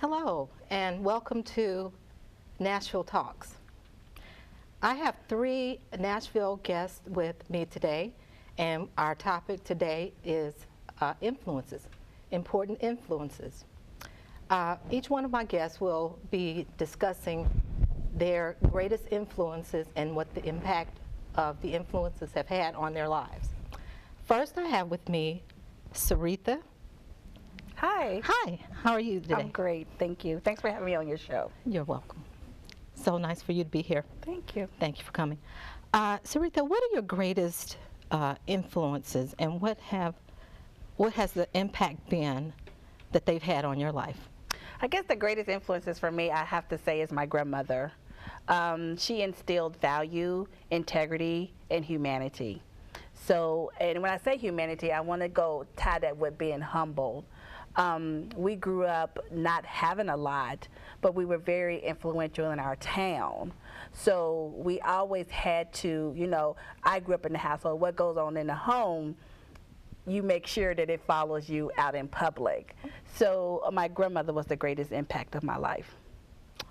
Hello, and welcome to Nashville Talks. I have three Nashville guests with me today, and our topic today is influences, important influences. Each one of my guests will be discussing their greatest influences and what the impact of the influences have had on their lives. First, I have with me Sarita. Hi. Hi, how are you today? I'm great, thank you. Thanks for having me on your show. You're welcome. So nice for you to be here. Thank you. Thank you for coming. Sarita, what are your greatest influences, and what has the impact been that they've had on your life? I guess the greatest influences for me, I have to say, is my grandmother. She instilled value, integrity, and humanity. So, and when I say humanity, I want to go tie that with being humble. We grew up not having a lot, but we were very influential in our town. So we always had to, I grew up in the household. What goes on in the home, you make sure that it follows you out in public. So my grandmother was the greatest impact of my life.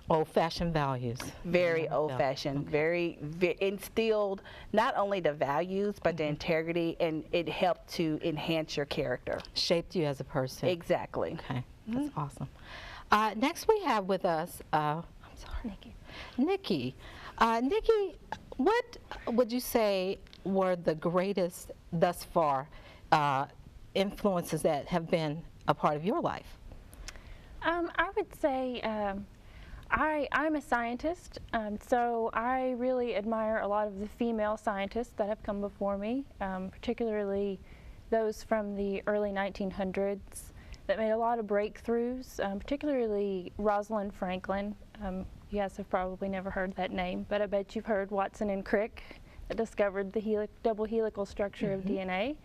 Old-fashioned values. Very old-fashioned, okay. very instilled not only the values, but the integrity, and it helped to enhance your character. Shaped you as a person. Exactly. Okay, that's awesome. Next we have with us, Nikki. Nikki, what would you say were the greatest thus far influences that have been a part of your life? I would say I'm a scientist, so I really admire a lot of the female scientists that have come before me, particularly those from the early 1900s that made a lot of breakthroughs, particularly Rosalind Franklin. You guys have probably never heard that name, but I bet you've heard Watson and Crick that discovered the double helical structure of DNA.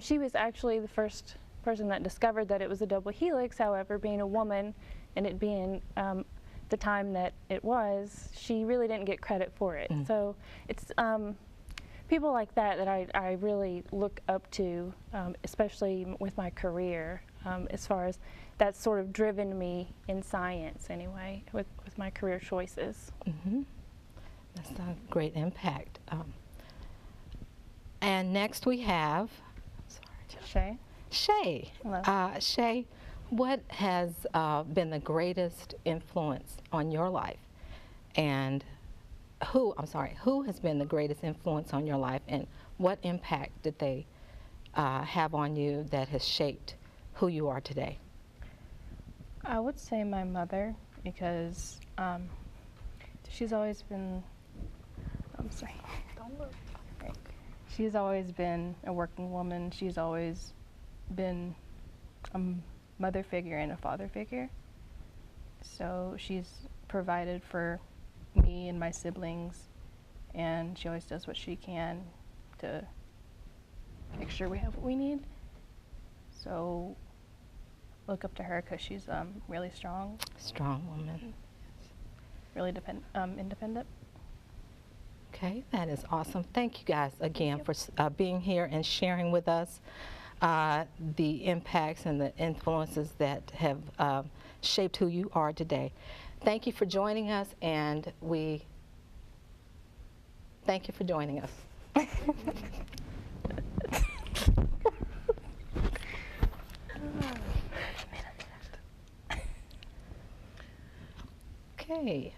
She was actually the first person that discovered that it was a double helix. However, being a woman and it being the time that it was, she really didn't get credit for it. So it's people like that I really look up to, especially with my career, as far as that's sort of driven me in science anyway, with my career choices. That's a great impact. And next we have Shay. Shay. Hello. Shay, what has been the greatest influence on your life, and who has been the greatest influence on your life, and what impact did they have on you that has shaped who you are today? I would say my mother, because she's always been, I'm sorry. Don't look. Right. She's always been a working woman. She's always been a mother figure and a father figure. So she's provided for me and my siblings, and she always does what she can to make sure we have what we need. So look up to her because she's really strong. Strong woman. Really independent. Okay, that is awesome. Thank you guys again for being here and sharing with us the impacts and the influences that have shaped who you are today. Thank you for joining us, and we thank you for joining us. Okay.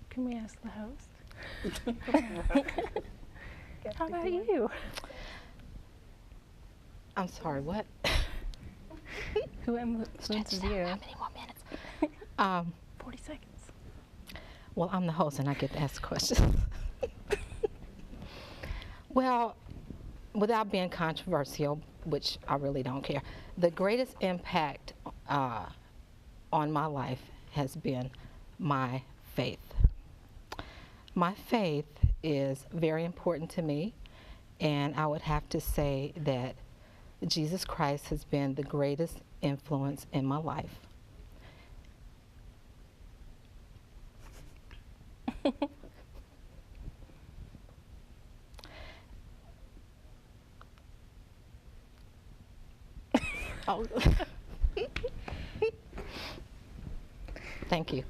Can we ask the host? How about you? I'm sorry, what? Who influences you? How many more minutes? 40 seconds. Well, I'm the host and I get to ask questions. Well, without being controversial, which I really don't care, the greatest impact on my life has been my faith. My faith is very important to me, and I would have to say that Jesus Christ has been the greatest influence in my life. Oh. Thank you.